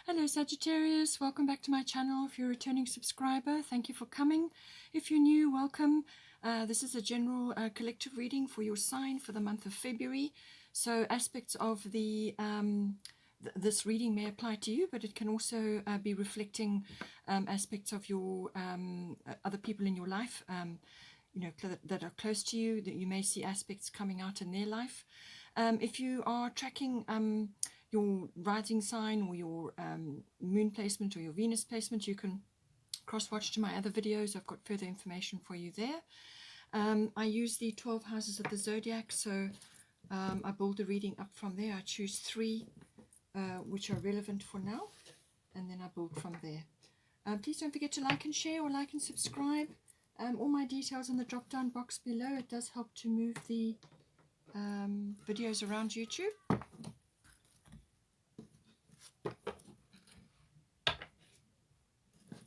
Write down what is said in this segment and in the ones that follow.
Hello Sagittarius, welcome back to my channel. If you're a returning subscriber, thank you for coming. If you're new, welcome. This is a general collective reading for your sign for the month of February. So aspects of this reading may apply to you, but it can also be reflecting aspects of your other people in your life, that are close to you, that you may see aspects coming out in their life. If you are tracking your rising sign or your moon placement or your Venus placement, you can cross-watch to my other videos. I've got further information for you there. I use the 12 houses of the zodiac, so I build the reading up from there. I choose 3 which are relevant for now, and then I build from there. Please don't forget to like and share, or like and subscribe. All my details in the drop down box below. It does help to move the videos around YouTube.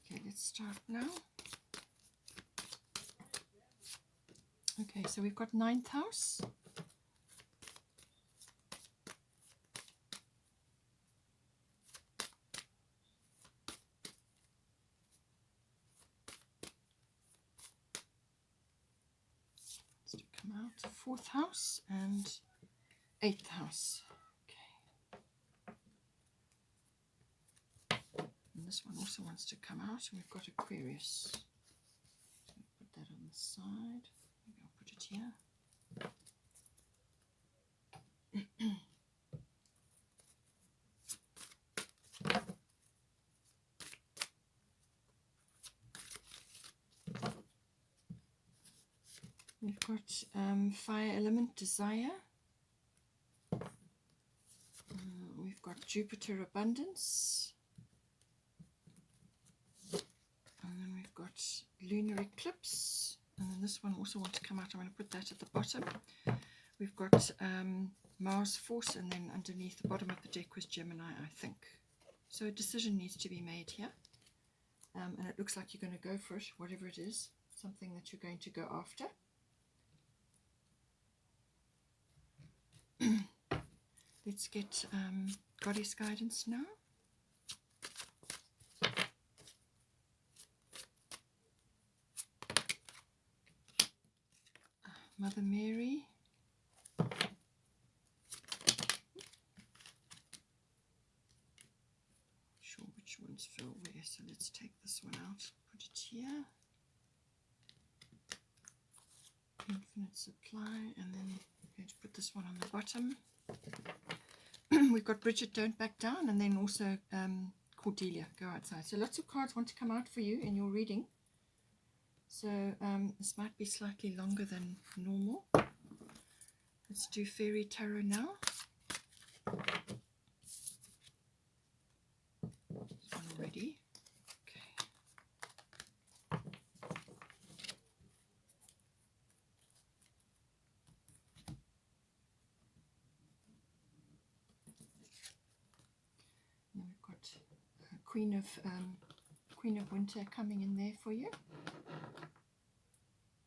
Okay, let's start now. Okay, so we've got 9th house. Let's come out 4th house and 8th house. And this one also wants to come out. We've got Aquarius. So put that on the side. Maybe I'll put it here. We've got fire element, desire. We've got Jupiter, abundance. And then we've got lunar eclipse. And then this one also wants to come out. I'm going to put that at the bottom. We've got Mars, force, and then underneath the bottom of the deck was Gemini, I think. So a decision needs to be made here. And it looks like you're going to go for it, whatever it is. Something that you're going to go after. Let's get goddess guidance now. Mother Mary. Sure which ones fell where, so let's take this one out, put it here. Infinite supply, and then I'm going to put this one on the bottom. We've got Bridget, don't back down, and then also Cordelia, go outside. So lots of cards want to come out for you in your reading. So this might be slightly longer than normal. Let's do Fairy Tarot now. This one already. Okay. Now we've got Queen of Winter coming in there for you.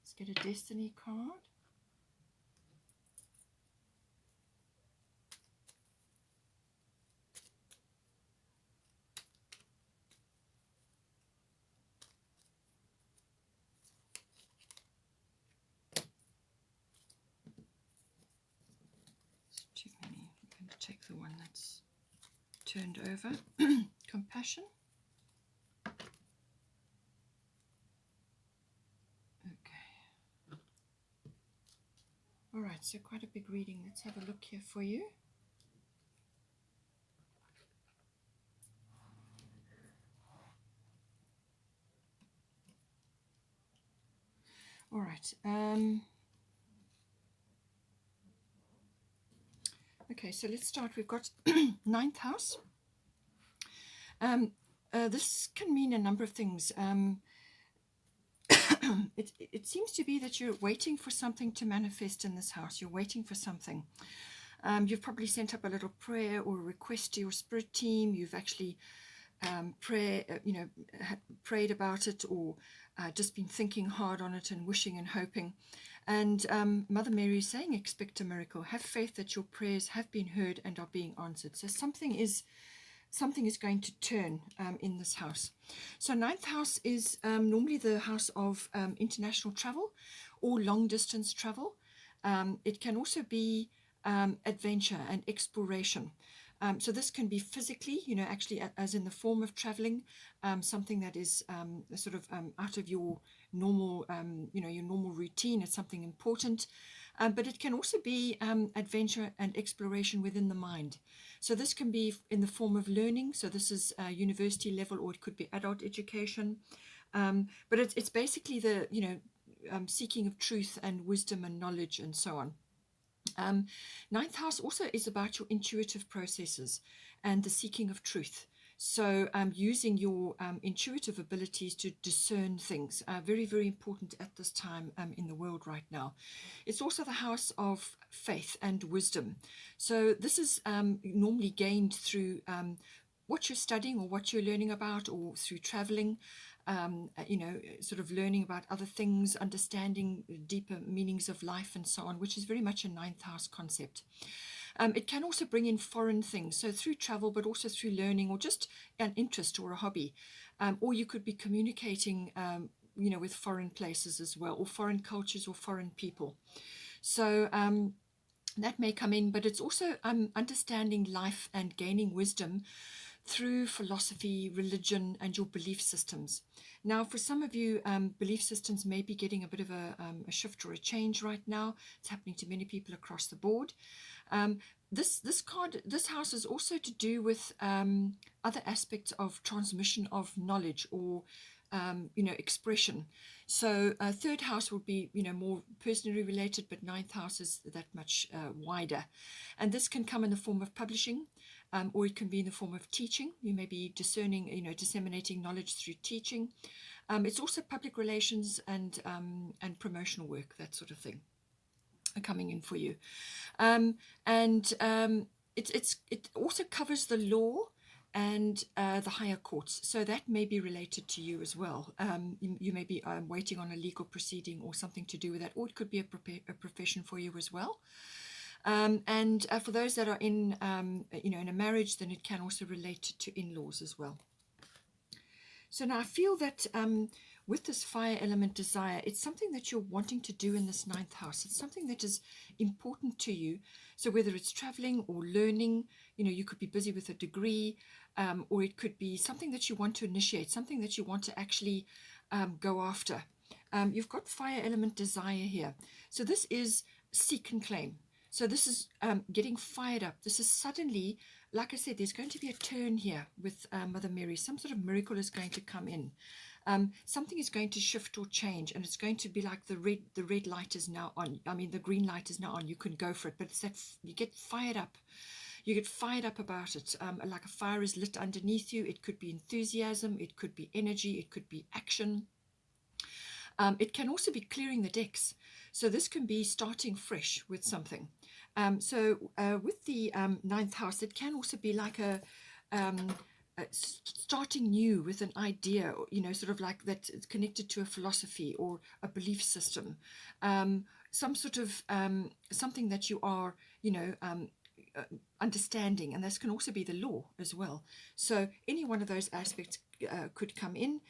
Let's get a Destiny card. It's too many. I'm going to take the one that's turned over. Compassion. Alright, so quite a big reading. Let's have a look here for you. Alright. Okay, so let's start. We've got 9th house. This can mean a number of things. It seems to be that you're waiting for something to manifest in this house. You're waiting for something. You've probably sent up a little prayer or a request to your spirit team. You've actually prayed about it, or just been thinking hard on it and wishing and hoping. And Mother Mary is saying, expect a miracle. Have faith that your prayers have been heard and are being answered. So something is something is going to turn in this house. So ninth house is normally the house of international travel or long distance travel. It can also be adventure and exploration. So this can be physically, actually as in the form of traveling, something that is sort of out of your normal, your normal routine. It's something important. But it can also be adventure and exploration within the mind. So this can be in the form of learning. So this is university level, or it could be adult education. But it's basically the, seeking of truth and wisdom and knowledge and so on. Ninth house also is about your intuitive processes and the seeking of truth. So using your intuitive abilities to discern things, very, very important at this time in the world right now. It's also the house of faith and wisdom. So this is normally gained through what you're studying or what you're learning about, or through traveling, sort of learning about other things, understanding deeper meanings of life and so on, which is very much a ninth house concept. It can also bring in foreign things, so through travel, but also through learning or just an interest or a hobby. Or you could be communicating, with foreign places as well, or foreign cultures or foreign people. So that may come in, but it's also understanding life and gaining wisdom through philosophy, religion, and your belief systems. Now, for some of you, belief systems may be getting a bit of a shift or a change right now. It's happening to many people across the board. This house is also to do with other aspects of transmission of knowledge or expression. So third house would be more personally related, but ninth house is that much wider, and this can come in the form of publishing, or it can be in the form of teaching. You may be discerning, disseminating knowledge through teaching. It's also public relations and promotional work, that sort of thing, are coming in for you. It also covers the law and the higher courts, so that may be related to you as well. You may be waiting on a legal proceeding or something to do with that, or it could be a profession for you as well. And for those that are in a marriage, then it can also relate to in-laws as well. So now I feel that with this fire element desire, it's something that you're wanting to do in this ninth house. It's something that is important to you. So whether it's traveling or learning, you could be busy with a degree, or it could be something that you want to initiate, something that you want to actually go after. You've got fire element desire here. So this is seek and claim. So this is getting fired up. This is suddenly, like I said, there's going to be a turn here with Mother Mary. Some sort of miracle is going to come in. Something is going to shift or change, and it's going to be like the red light is now on. I mean, the green light is now on. You can go for it, but it's that you get fired up. You get fired up about it, like a fire is lit underneath you. It could be enthusiasm. It could be energy. It could be action. It can also be clearing the decks. So this can be starting fresh with something. With the ninth house, it can also be like a starting new with an idea, sort of like that it's connected to a philosophy or a belief system, some sort of something that you are, understanding, and this can also be the law as well. So any one of those aspects could come in.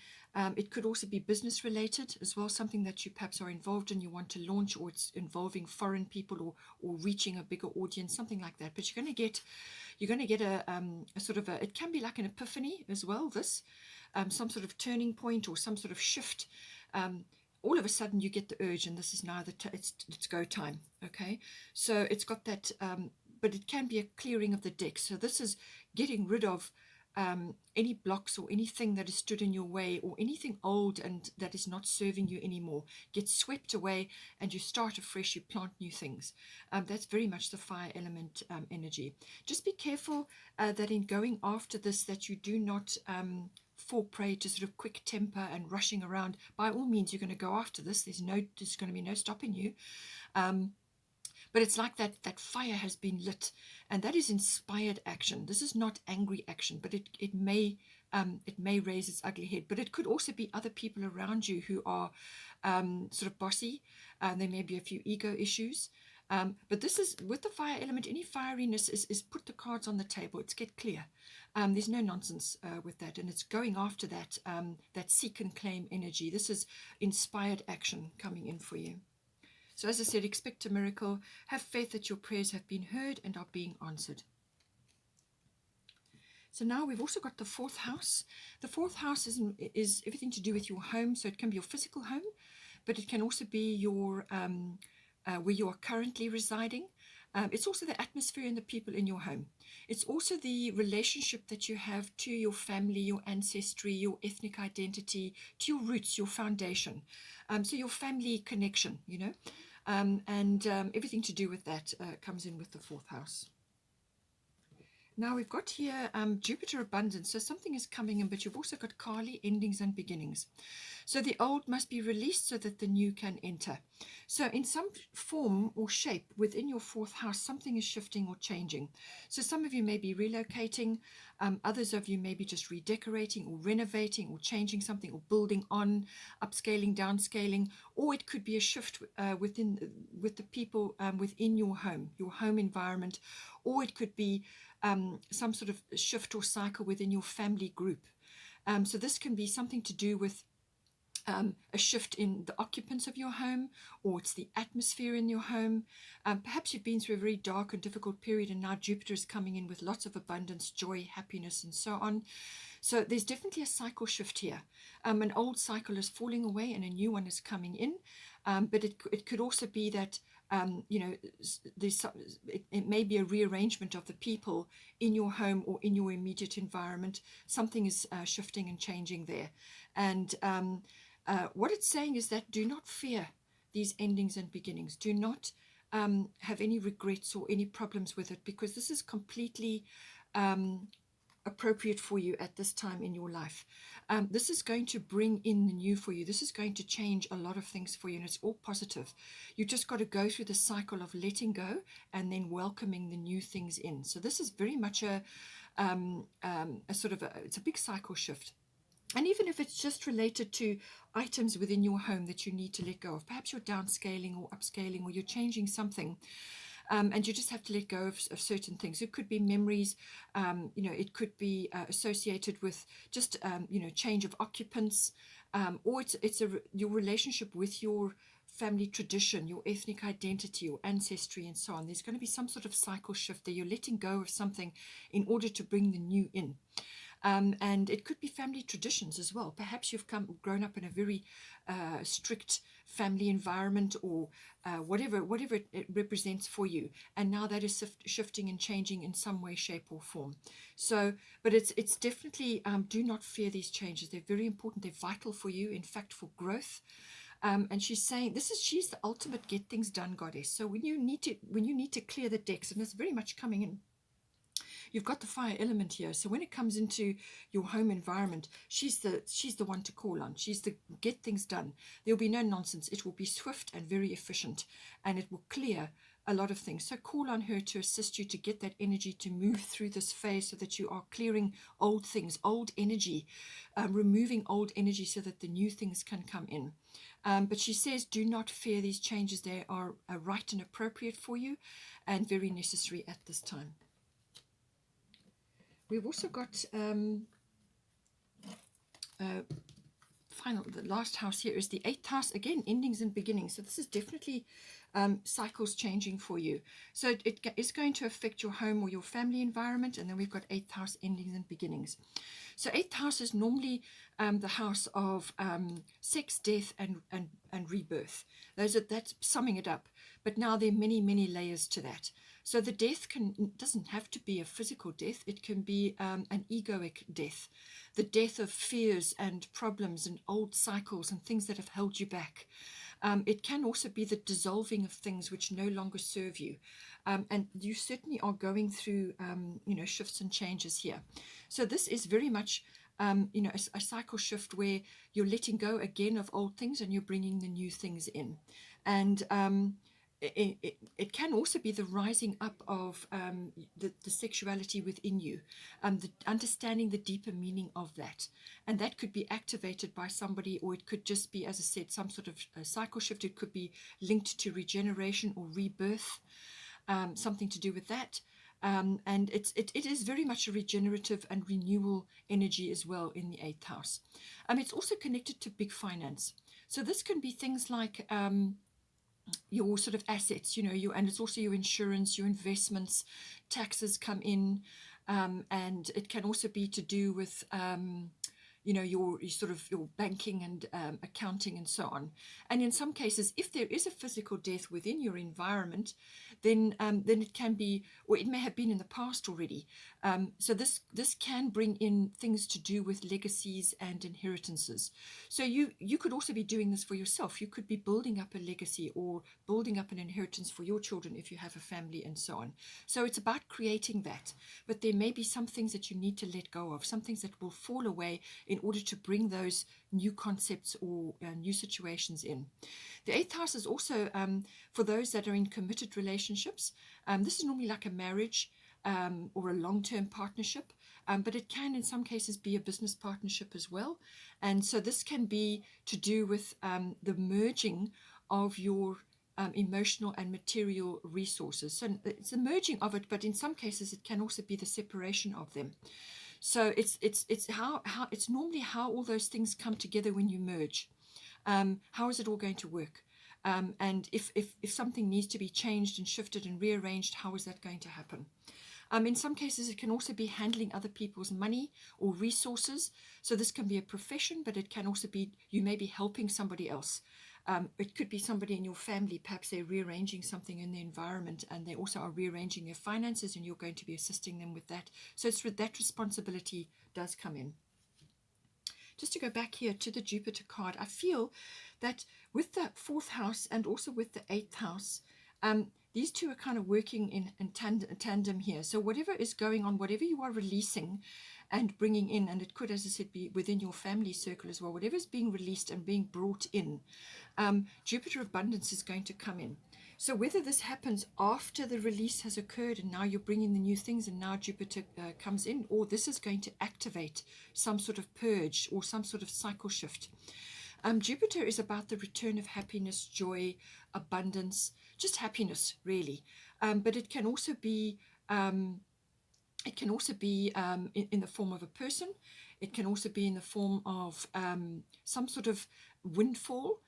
It could also be business related as well, something that you perhaps are involved in, you want to launch, or it's involving foreign people or reaching a bigger audience, something like that. But you're going to get a sort of it can be like an epiphany as well, this some sort of turning point or some sort of shift. All of a sudden you get the urge, and this is now it's go time. Okay, so it's got that, but it can be a clearing of the deck. So this is getting rid of any blocks or anything that has stood in your way, or anything old and that is not serving you anymore gets swept away, and you start afresh, you plant new things. That's very much the fire element energy. Just be careful that in going after this, that you do not fall prey to sort of quick temper and rushing around. By all means, you're going to go after this. There's going to be no stopping you. But it's like that fire has been lit, and that is inspired action. This is not angry action, but it may raise its ugly head. But it could also be other people around you who are sort of bossy. There may be a few ego issues. But this is, with the fire element, any fieriness is put the cards on the table. It's get clear. There's no nonsense with that, and it's going after that that seek and claim energy. This is inspired action coming in for you. So as I said, expect a miracle. Have faith that your prayers have been heard and are being answered. So now we've also got the fourth house. The fourth house is everything to do with your home. So it can be your physical home, but it can also be your where you are currently residing. It's also the atmosphere and the people in your home. It's also the relationship that you have to your family, your ancestry, your ethnic identity, to your roots, your foundation. So your family connection, you know, and everything to do with that comes in with the fourth house. Now we've got here Jupiter abundance. So something is coming in, but you've also got Kali, endings and beginnings. So the old must be released so that the new can enter. So in some form or shape within your fourth house, something is shifting or changing. So some of you may be relocating, others of you may be just redecorating or renovating or changing something or building on, upscaling, downscaling, or it could be a shift with the people within your home environment, or it could be some sort of shift or cycle within your family group. So this can be something to do with a shift in the occupants of your home, or it's the atmosphere in your home. Perhaps you've been through a very dark and difficult period, and now Jupiter is coming in with lots of abundance, joy, happiness, and so on. So there's definitely a cycle shift here. An old cycle is falling away and a new one is coming in. But it could also be that you know, it may be a rearrangement of the people in your home or in your immediate environment. Something is shifting and changing there. And what it's saying is that do not fear these endings and beginnings. Do not have any regrets or any problems with it, because this is completely appropriate for you at this time in your life. This is going to bring in the new for you. This is going to change a lot of things for you, and it's all positive. You just got to go through the cycle of letting go and then welcoming the new things in. So this is very much a sort of it's a big cycle shift. And even if it's just related to items within your home that you need to let go of, perhaps you're downscaling or upscaling, or you're changing something, and you just have to let go of certain things. It could be memories, you know, it could be associated with just, you know, change of occupants, or it's your relationship with your family tradition, your ethnic identity, your ancestry, and so on. There's going to be some sort of cycle shift there. You're letting go of something in order to bring the new in. And it could be family traditions as well. Perhaps you've grown up in a very strict family environment, or whatever it represents for you, and now that is shifting and changing in some way, shape, or form. So, but it's definitely do not fear these changes. They're very important. They're vital for you, in fact, for growth. And she's saying she's the ultimate get things done goddess. So when you need to clear the decks, and it's very much coming in, you've got the fire element here. So when it comes into your home environment, she's the one to call on. She's the get things done. There'll be no nonsense. It will be swift and very efficient, and it will clear a lot of things. So call on her to assist you to get that energy to move through this phase, so that you are clearing old things, old energy, removing old energy, so that the new things can come in. But she says, do not fear these changes. They are right and appropriate for you, and very necessary at this time. We've also got the last house here is the 8th house. Again, endings and beginnings. So this is definitely cycles changing for you. So it is going to affect your home or your family environment. And then we've got 8th house, endings and beginnings. So 8th house is normally the house of sex, death, and rebirth. That's summing it up. But now there are many, many layers to that. So the death doesn't have to be a physical death. It can be an egoic death, the death of fears and problems and old cycles and things that have held you back. It can also be the dissolving of things which no longer serve you. And you certainly are going through, you know, shifts and changes here. So this is very much, you know, a cycle shift where you're letting go again of old things and you're bringing the new things in. And it can also be the rising up of the sexuality within you, the understanding the deeper meaning of that. And that could be activated by somebody, or it could just be, as I said, some sort of cycle shift. It could be linked to regeneration or rebirth, something to do with that. And it is very much a regenerative and renewal energy as well in the 8th house. It's also connected to big finance. So this can be things like your sort of assets, and it's also your insurance, your investments, taxes come in, and it can also be to do with your sort of your banking and accounting and so on. And in some cases, if there is a physical death within your environment, then it can be, or it may have been in the past already. So this can bring in things to do with legacies and inheritances. So you could also be doing this for yourself. You could be building up a legacy or building up an inheritance for your children if you have a family and so on. So it's about creating that. But there may be some things that you need to let go of, some things that will fall away in order to bring those new concepts or new situations in. The 8th house is also for those that are in committed relationships. This is normally like a marriage or a long-term partnership, but it can in some cases be a business partnership as well. And so this can be to do with the merging of your emotional and material resources. So it's the merging of it, but in some cases it can also be the separation of them. So it's normally how all those things come together when you merge. How is it all going to work? And if something needs to be changed and shifted and rearranged, how is that going to happen? In some cases, it can also be handling other people's money or resources. So this can be a profession, but it can also be you may be helping somebody else. It could be somebody in your family, perhaps they're rearranging something in the environment and they also are rearranging their finances and you're going to be assisting them with that. So it's that responsibility does come in. Just to go back here to the Jupiter card, I feel that with the 4th house and also with the 8th house, these two are kind of working in tandem here. So whatever is going on, whatever you are releasing and bringing in, and it could, as I said, be within your family circle as well, whatever is being released and being brought in, Jupiter abundance is going to come in. So whether this happens after the release has occurred and now you're bringing the new things and now Jupiter comes in, or this is going to activate some sort of purge or some sort of cycle shift. Jupiter is about the return of happiness, joy, abundance, just happiness, really. But it can also be in the form of a person. It can also be in the form of some sort of windfall,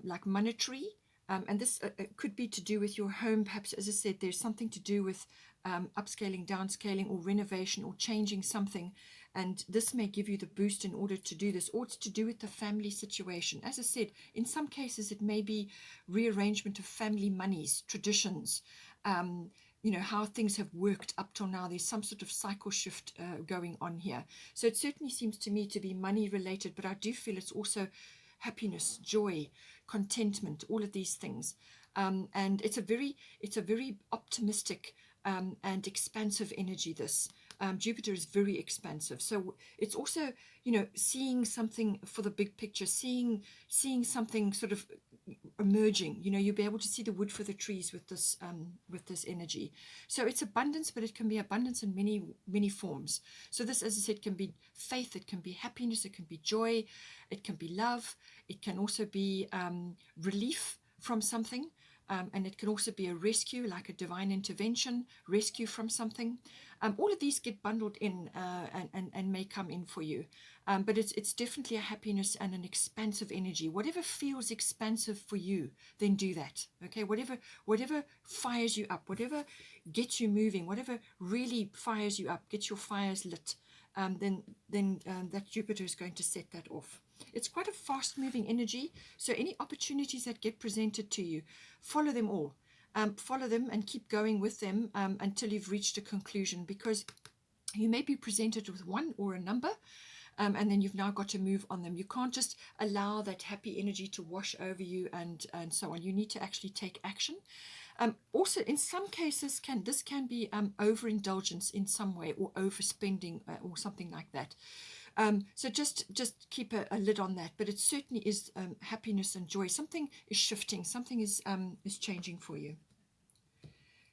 like monetary. And this could be to do with your home. Perhaps, as I said, there's something to do with upscaling, downscaling, or renovation, or changing something. And this may give you the boost in order to do this, or it's to do with the family situation. As I said, in some cases, it may be rearrangement of family monies, traditions, how things have worked up till now. There's some sort of cycle shift going on here. So it certainly seems to me to be money related, but I do feel it's also happiness, joy, contentment, all of these things. And it's a very optimistic and expansive energy, this. Jupiter is very expansive. So it's also, seeing something for the big picture, seeing something sort of emerging. You'll be able to see the wood for the trees with this energy. So it's abundance, but it can be abundance in many forms. So this, as I said, can be faith, it can be happiness, it can be joy, it can be love, it can also be relief from something. And it can also be a rescue, like a divine intervention, rescue from something. All of these get bundled in and may come in for you. But it's definitely a happiness and an expansive energy. Whatever feels expansive for you, then do that. Okay, whatever fires you up, whatever gets you moving, whatever really fires you up, gets your fires lit, then that Jupiter is going to set that off. It's quite a fast-moving energy, so any opportunities that get presented to you, follow them all. Follow them and keep going with them until you've reached a conclusion, because you may be presented with one or a number, and then you've now got to move on them. You can't just allow that happy energy to wash over you and so on. You need to actually take action. Also, in some cases, this can be overindulgence in some way, or overspending, or something like that. So just keep a lid on that. But it certainly is happiness and joy. Something is shifting. Something is changing for you.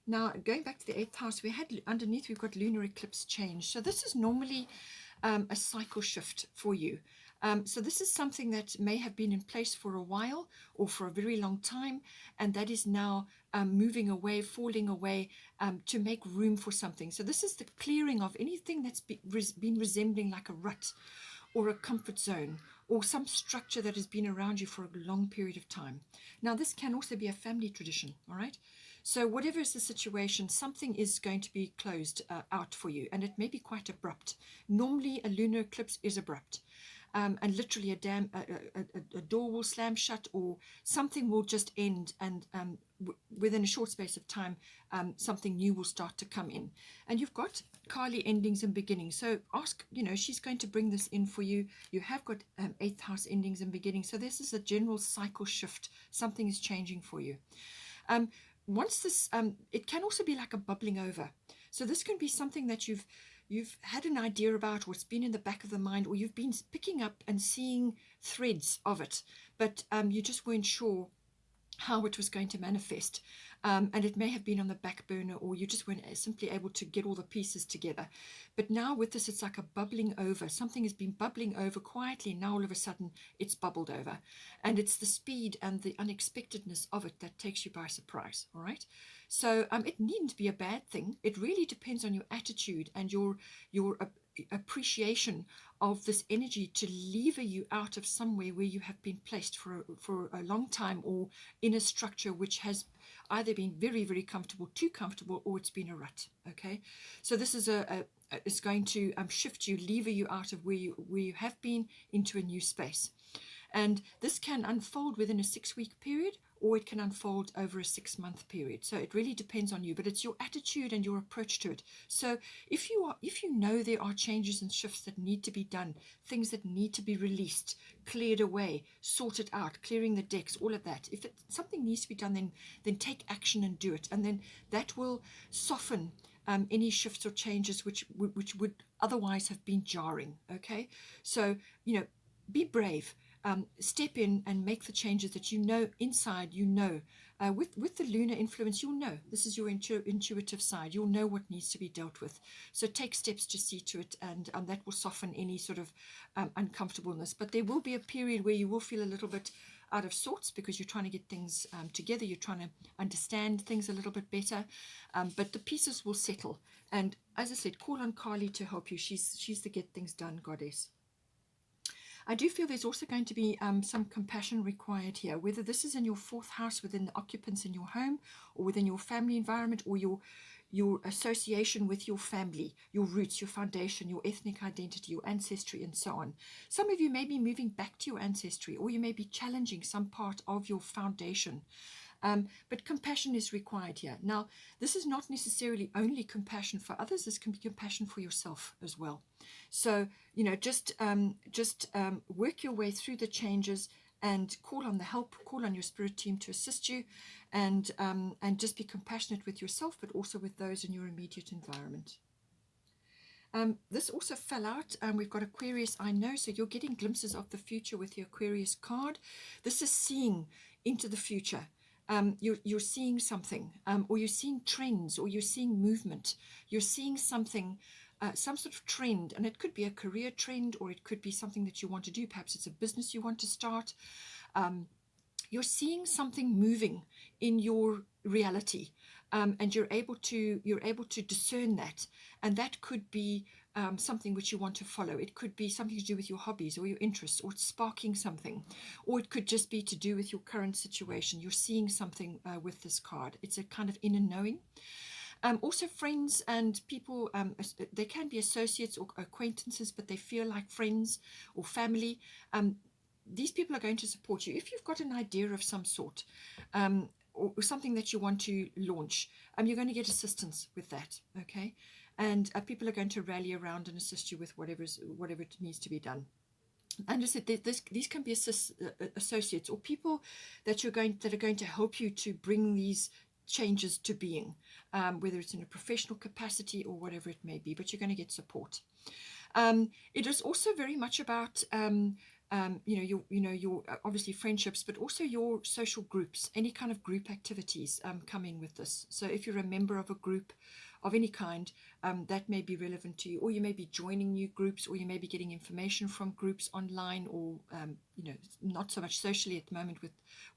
Now, going back to the 8th house, we've got lunar eclipse change. So this is normally a cycle shift for you. So this is something that may have been in place for a while or for a very long time, and that is now moving away, falling away, to make room for something. So this is the clearing of anything that's been resembling like a rut or a comfort zone or some structure that has been around you for a long period of time. Now, this can also be a family tradition, all right? So whatever is the situation, something is going to be closed out for you, and it may be quite abrupt. Normally, a lunar eclipse is abrupt. And literally a door will slam shut, or something will just end, and within a short space of time, something new will start to come in. And you've got Kali endings and beginnings. So ask, she's going to bring this in for you. You have got 8th house endings and beginnings. So this is a general cycle shift. Something is changing for you. Once this, it can also be like a bubbling over. So this can be something that you've had an idea about, or it's been in the back of the mind, or you've been picking up and seeing threads of it, but you just weren't sure how it was going to manifest. And it may have been on the back burner, or you just weren't simply able to get all the pieces together. But now with this, it's like a bubbling over. Something has been bubbling over quietly. Now all of a sudden it's bubbled over. And it's the speed and the unexpectedness of it that takes you by surprise. All right. So it needn't be a bad thing. It really depends on your attitude and your appreciation of this energy to lever you out of somewhere where you have been placed for a long time, or in a structure which has either been very, very comfortable, too comfortable, or it's been a rut. Okay, so this is it's going to shift you, lever you out of where you have been into a new space. And this can unfold within a 6-week period, or it can unfold over a 6-month period. So it really depends on you, but it's your attitude and your approach to it. So if you know there are changes and shifts that need to be done, things that need to be released, cleared away, sorted out, clearing the decks, all of that. If something needs to be done, then take action and do it. And then that will soften any shifts or changes which would otherwise have been jarring. Okay, so be brave. Step in and make the changes that inside. With the lunar influence, you'll know. This is your intuitive side. You'll know what needs to be dealt with. So take steps to see to it, and that will soften any sort of uncomfortableness. But there will be a period where you will feel a little bit out of sorts, because you're trying to get things together. You're trying to understand things a little bit better, but the pieces will settle. And as I said, call on Kali to help you. She's the get things done goddess. I do feel there's also going to be some compassion required here, whether this is in your 4th house within the occupants in your home, or within your family environment, or your association with your family, your roots, your foundation, your ethnic identity, your ancestry, and so on. Some of you may be moving back to your ancestry, or you may be challenging some part of your foundation. But compassion is required here. Now, this is not necessarily only compassion for others. This can be compassion for yourself as well. So, just work your way through the changes and call on the help, call on your spirit team to assist you, and just be compassionate with yourself, but also with those in your immediate environment. This also fell out. We've got Aquarius, I know, so you're getting glimpses of the future with the Aquarius card. This is seeing into the future. You're seeing something, or you're seeing trends, or you're seeing movement. You're seeing something, some sort of trend, and it could be a career trend, or it could be something that you want to do. Perhaps it's a business you want to start. You're seeing something moving in your reality, and you're able to discern that, and that could be something which you want to follow. It could be something to do with your hobbies or your interests, or it's sparking something, or it could just be to do with your current situation. You're seeing something with this card. It's a kind of inner knowing. Also friends and people, they can be associates or acquaintances, but they feel like friends or family. These people are going to support you. If you've got an idea of some sort, or something that you want to launch, you're going to get assistance with that, okay? And people are going to rally around and assist you with whatever needs to be done. And I said, these can be associates or people that are going to help you to bring these changes to being, whether it's in a professional capacity or whatever it may be, but you're going to get support. It is also very much about your obviously friendships, but also your social groups, any kind of group activities coming with this. So if you're a member of a group of any kind, that may be relevant to you, or you may be joining new groups, or you may be getting information from groups online, or not so much socially at the moment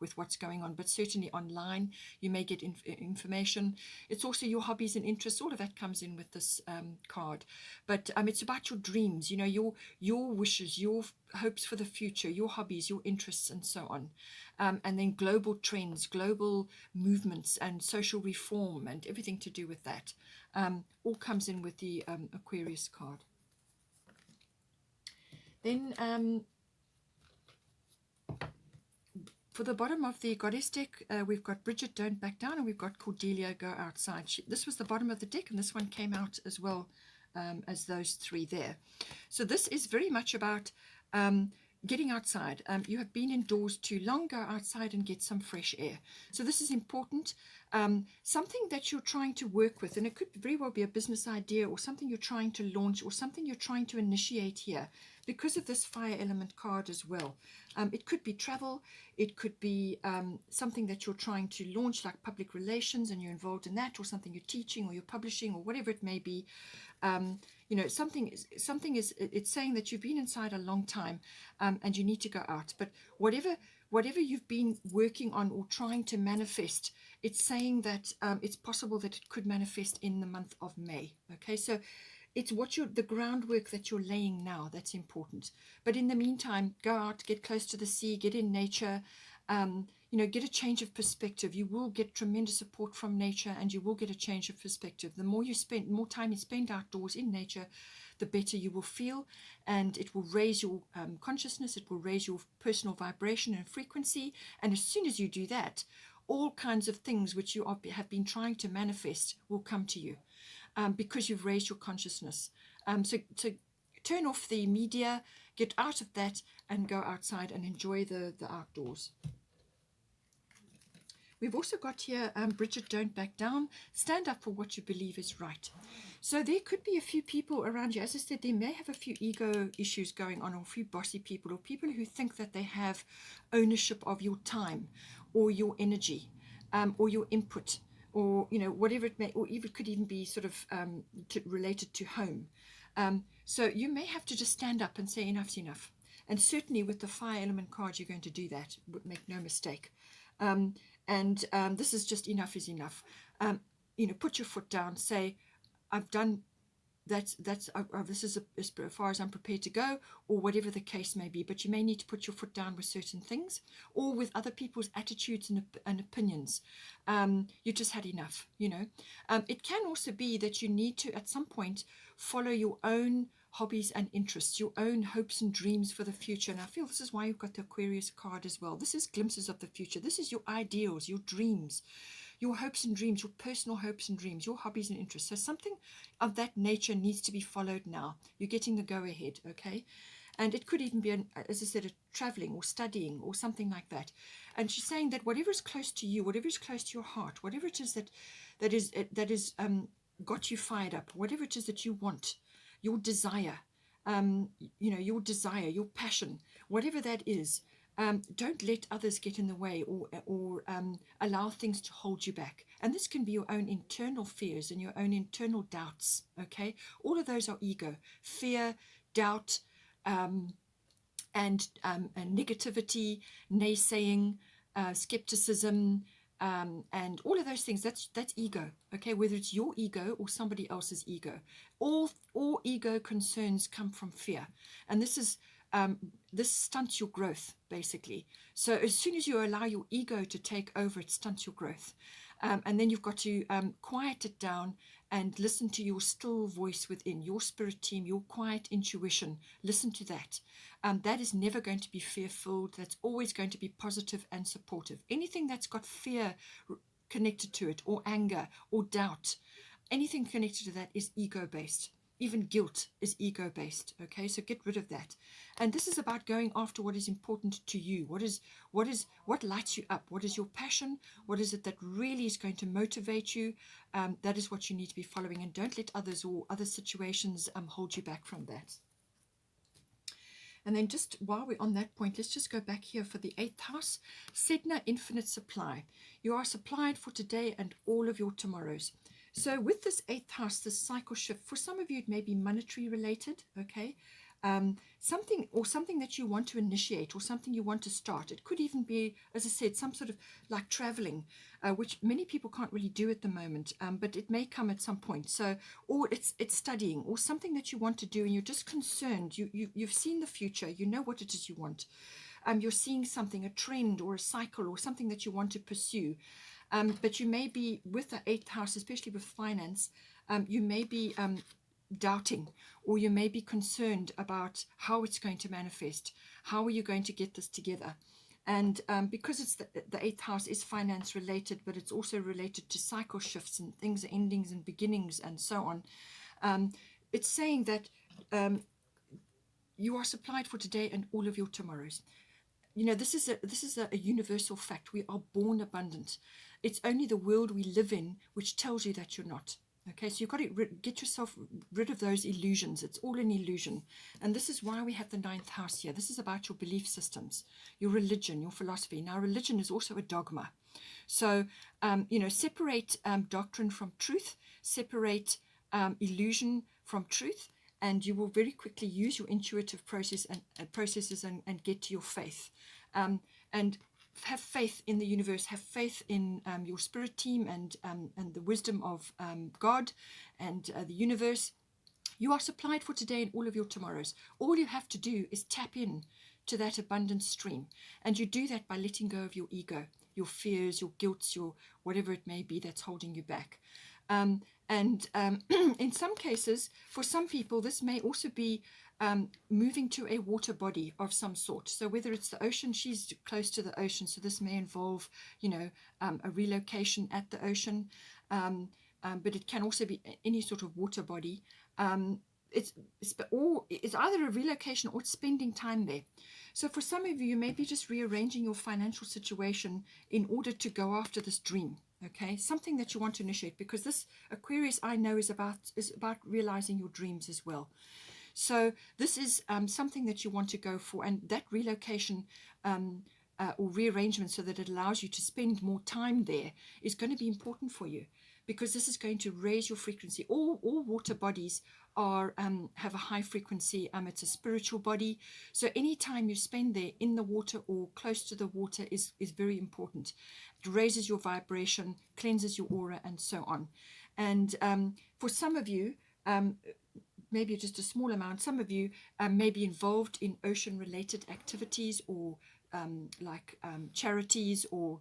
with what's going on, but certainly online you may get information. It's also your hobbies and interests. All of that comes in with this card, but it's about your dreams, your wishes, your hopes for the future, your hobbies, your interests, and so on. And then global trends, global movements, and social reform, and everything to do with that. All comes in with the Aquarius card. Then for the bottom of the Goddess deck, we've got Bridget, Don't Back Down, and we've got Cordelia, Go Outside. This was the bottom of the deck, and this one came out as well as those three there. So this is very much about getting outside. You have been indoors too long. Go outside and get some fresh air. So this is important. Something that you're trying to work with, and it could very well be a business idea, or something you're trying to launch, or something you're trying to initiate here, because of this fire element card as well. It could be travel. It could be something that you're trying to launch, like public relations, and you're involved in that, or something you're teaching, or you're publishing, or whatever it may be. Something is, it's saying that you've been inside a long time, and you need to go out. But whatever you've been working on or trying to manifest, it's saying that it's possible that it could manifest in the month of May. Okay, so it's the groundwork that you're laying now that's important. But in the meantime, go out, get close to the sea, get in nature, get a change of perspective. You will get tremendous support from nature, and you will get a change of perspective. The more time you spend outdoors in nature, the better you will feel, and it will raise your consciousness. It will raise your personal vibration and frequency. And as soon as you do that, all kinds of things which you have been trying to manifest will come to you, because you've raised your consciousness. So turn off the media, get out of that, and go outside and enjoy the outdoors. We've also got here, Bridget, Don't Back Down. Stand up for what you believe is right. So there could be a few people around you. As I said, they may have a few ego issues going on, or a few bossy people, or people who think that they have ownership of your time, or your energy, or your input, or whatever it may, or even could even be sort of related to home. So you may have to just stand up and say enough's enough. And certainly with the fire element card, you're going to do that. Make no mistake. This is just enough is enough. Put your foot down. Say, I've done. This is as far as I'm prepared to go, or whatever the case may be. But you may need to put your foot down with certain things, or with other people's attitudes and opinions. You just had enough. It can also be that you need to, at some point, follow your own hobbies and interests, your own hopes and dreams for the future. And I feel this is why you've got the Aquarius card as well. This is glimpses of the future. This is your ideals, your dreams, your hopes and dreams, your personal hopes and dreams, your hobbies and interests. So something of that nature needs to be followed now. You're getting the go-ahead, okay? And it could even be, as I said, traveling or studying or something like that. And she's saying that whatever is close to you, whatever is close to your heart, whatever it is that is got you fired up, whatever it is that you want, your desire, your desire, your passion, whatever that is, don't let others get in the way, or allow things to hold you back. And this can be your own internal fears and your own internal doubts, okay? All of those are ego, fear, doubt, and negativity, naysaying, skepticism, and all of those things. That's ego, okay? Whether it's your ego or somebody else's ego, all ego concerns come from fear, and this stunts your growth, basically. So as soon as you allow your ego to take over, it stunts your growth. And then you've got to quiet it down and listen to your still voice within, your spirit team, your quiet intuition. Listen to that. That is never going to be fear-filled. That's always going to be positive and supportive. Anything that's got fear connected to it, or anger, or doubt, anything connected to that is ego-based. Even guilt is ego-based, okay? So get rid of that. And this is about going after what is important to you. What lights you up? What is your passion? What is it that really is going to motivate you? That is what you need to be following, and don't let others or other situations hold you back from that. And then just while we're on that point, let's just go back here for the 8th house. Sedna, infinite supply. You are supplied for today and all of your tomorrows. So with this 8th house, this cycle shift, for some of you it may be monetary related, okay? Something that you want to initiate or something you want to start. It could even be, as I said, some sort of like traveling, which many people can't really do at the moment, but it may come at some point. So, or it's studying or something that you want to do and you're just concerned. You've seen the future. You know what it is you want. You're seeing something, a trend or a cycle or something that you want to pursue. But you may be, with the 8th house, especially with finance, you may be doubting, or you may be concerned about how it's going to manifest. How are you going to get this together? And because it's the 8th house is finance related, but it's also related to cycle shifts and things, endings and beginnings and so on. It's saying that you are supplied for today and all of your tomorrows. You know, this is a universal fact. We are born abundant. It's only the world we live in which tells you that you're not. Okay, so you've got to get yourself rid of those illusions. It's all an illusion. And this is why we have the 9th house here. This is about your belief systems, your religion, your philosophy. Now, religion is also a dogma. So, you know, separate doctrine from truth, separate illusion from truth, and you will very quickly use your intuitive processes and get to your faith. And have faith in the universe, have faith in your spirit team and the wisdom of God and the universe. You are supplied for today and all of your tomorrows. All you have to do is tap in to that abundance stream. And you do that by letting go of your ego, your fears, your guilt, your whatever it may be that's holding you back. In some cases, for some people, this may also be moving to a water body of some sort. So whether it's the ocean, she's close to the ocean, so this may involve, you know, a relocation at the ocean, but it can also be any sort of water body. It's either a relocation or it's spending time there. So for some of you, you may be just rearranging your financial situation in order to go after this dream. Okay, something that you want to initiate, because this Aquarius, I know, is about realizing your dreams as well. So this is something that you want to go for, and that relocation or rearrangement, so that it allows you to spend more time there, is going to be important for you, because this is going to raise your frequency. All water bodies are have a high frequency. It's a spiritual body, so any time you spend there in the water or close to the water is very important. It raises your vibration, cleanses your aura, and so on. And for some of you, maybe just a small amount, some of you may be involved in ocean related activities, or charities, or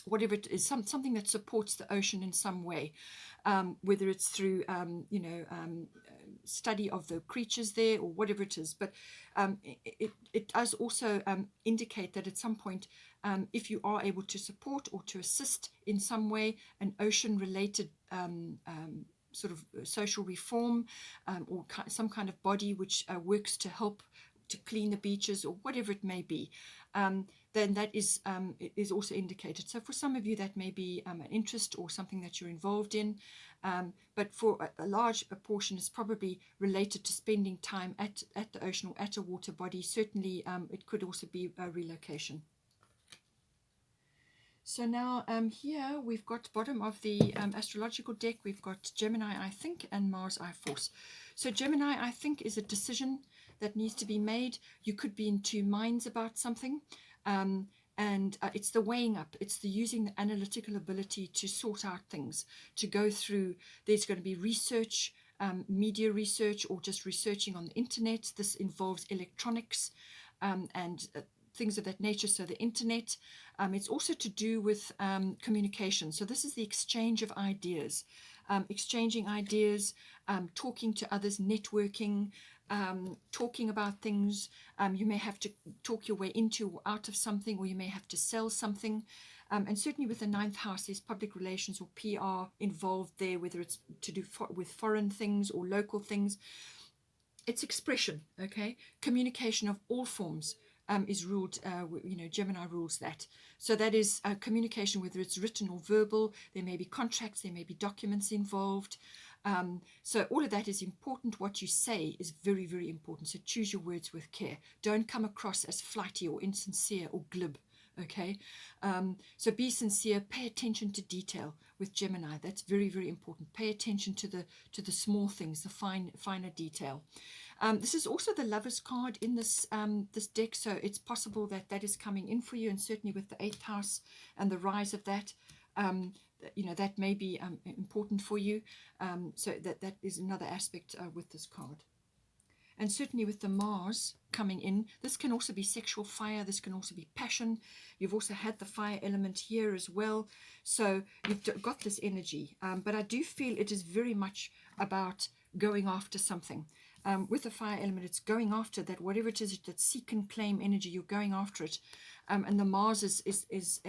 whatever it is, something that supports the ocean in some way, whether it's through study of the creatures there or whatever it is. But it does also indicate that at some point, if you are able to support or to assist in some way an ocean related sort of social reform, or some kind of body which works to help to clean the beaches or whatever it may be, then that is also indicated. So for some of you, that may be an interest or something that you're involved in, but for a large portion, it's probably related to spending time at the ocean or at a water body. Certainly, it could also be a relocation. So now here we've got bottom of the astrological deck, we've got Gemini, I think, and Mars, I force. So Gemini, I think, is a decision that needs to be made. You could be in two minds about something, and it's the weighing up. It's the using the analytical ability to sort out things, to go through. There's going to be research, media research, or just researching on the internet. This involves electronics and things of that nature, so the internet. It's also to do with communication. So this is the exchange of ideas, exchanging ideas, talking to others, networking, talking about things. You may have to talk your way into or out of something, or you may have to sell something. And certainly with the 9th house, there's public relations or PR involved there, whether it's to do with foreign things or local things. It's expression, okay? Communication of all forms is ruled, Gemini rules that. So that is communication, whether it's written or verbal. There may be contracts, there may be documents involved. So all of that is important. What you say is very, very important. So choose your words with care. Don't come across as flighty or insincere or glib, Okay, so be sincere, pay attention to detail with Gemini. That's very, very important. Pay attention to the small things, the finer detail. This is also the Lover's card in this this deck, so it's possible that that is coming in for you, and certainly with the 8th house and the rise of that, you know, that may be important for you. So that is another aspect with this card. And certainly with the Mars coming in, this can also be sexual fire. This can also be passion. You've also had the fire element here as well. So you've got this energy. But I do feel it is very much about going after something. With the fire element, it's going after that, whatever it is, that seek and claim energy, you're going after it. And the Mars is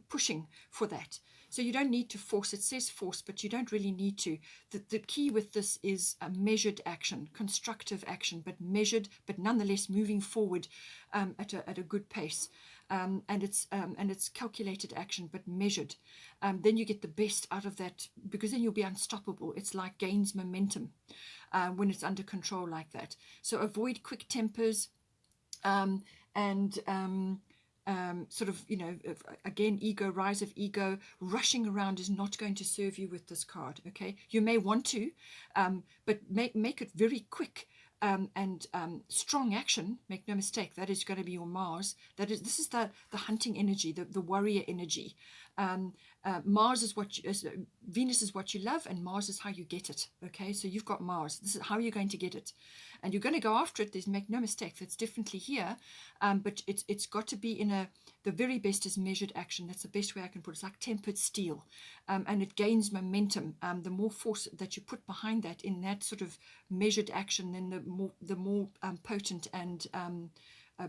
pushing for that. So you don't need to force. It says force, but you don't really need to. The key with this is a measured action, constructive action, but measured, but nonetheless moving forward at a good pace. And it's calculated action, but measured. Then you get the best out of that, because then you'll be unstoppable. It's like gains momentum when it's under control like that. So avoid quick tempers and sort of, you know, again, ego, rise of ego. Rushing around is not going to serve you with this card. Okay, you may want to, but make it very quick. And strong action. Make no mistake, that is going to be your Mars. This is the hunting energy, the warrior energy. Mars is Venus is what you love, and Mars is how you get it. Okay, so you've got Mars. This is how you're going to get it, and you're going to go after it. There's, make no mistake, that's definitely here, but it's got to be in the very best is measured action. That's the best way I can put it. It's like tempered steel, and it gains momentum. The more force that you put behind that in that sort of measured action, then the more potent and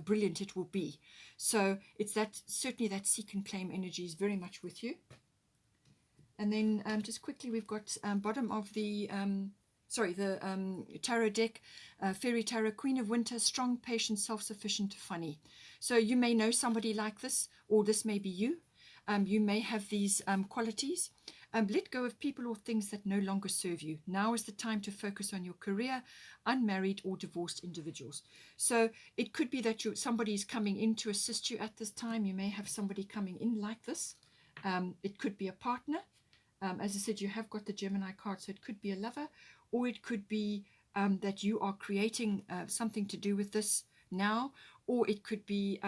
brilliant it will be. So it's that, certainly that seek and claim energy is very much with you. And then just quickly, we've got bottom of the tarot deck, Fairy Tarot, Queen of Winter, strong, patient, self-sufficient, funny. So you may know somebody like this, or this may be you. You may have these qualities. Let go of people or things that no longer serve you. Now is the time to focus on your career, unmarried or divorced individuals. So it could be that somebody is coming in to assist you at this time. You may have somebody coming in like this. It could be a partner. As I said, you have got the Gemini card, so it could be a lover, or it could be that you are creating something to do with this now, or it could be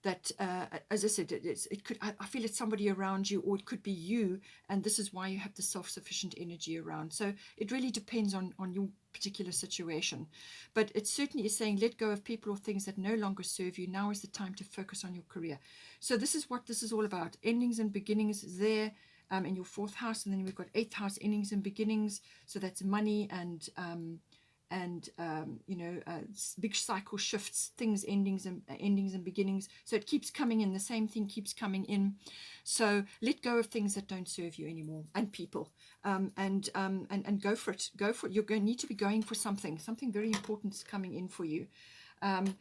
that, as I said, it could. I feel it's somebody around you, or it could be you, and this is why you have the self-sufficient energy around. So it really depends on your particular situation, but it certainly is saying let go of people or things that no longer serve you. Now is the time to focus on your career. So this is what this is all about. Endings and beginnings there in your 4th house, and then we've got 8th house, endings and beginnings. So that's money and you know, big cycle shifts, things, endings and beginnings. So it keeps coming in, the same thing keeps coming in. So let go of things that don't serve you anymore, and people, and go for it. Go for it. You're going to need to be going for something very important is coming in for you, and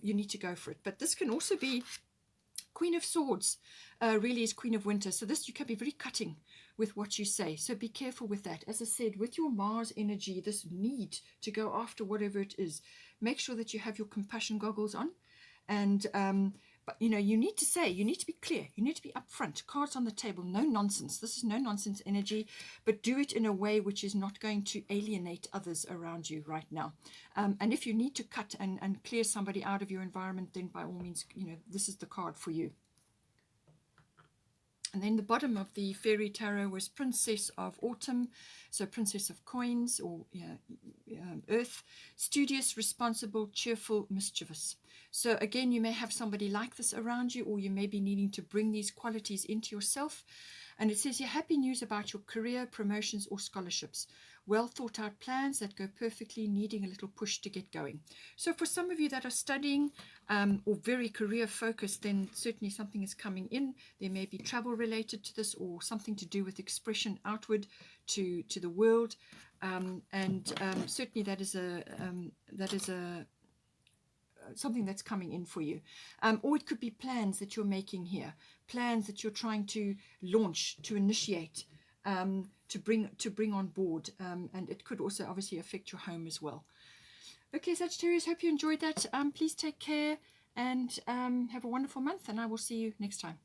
you need to go for it. But this can also be Queen of Swords, really is Queen of Winter. So this, you can be very cutting with what you say. So be careful with that. As I said, with your Mars energy, this need to go after whatever it is, make sure that you have your compassion goggles on. And, but, you know, you need to say, you need to be clear, you need to be upfront, cards on the table, no nonsense. This is no nonsense energy, but do it in a way which is not going to alienate others around you right now. And if you need to cut and clear somebody out of your environment, then by all means, you know, this is the card for you. And then the bottom of the Fairy Tarot was Princess of Autumn, so Princess of Coins, or Earth, studious, responsible, cheerful, mischievous. So again, you may have somebody like this around you, or you may be needing to bring these qualities into yourself. And it says here, happy news about your career, promotions, or scholarships. Well thought out plans that go perfectly, needing a little push to get going. So for some of you that are studying or very career focused, then certainly something is coming in. There may be travel related to this, or something to do with expression outward to the world. Certainly that is something that's coming in for you, or it could be plans that you're making here, plans that you're trying to launch, to initiate, to bring on board, and it could also obviously affect your home as well. Okay, Sagittarius, hope you enjoyed that. Please take care, and have a wonderful month, and I will see you next time.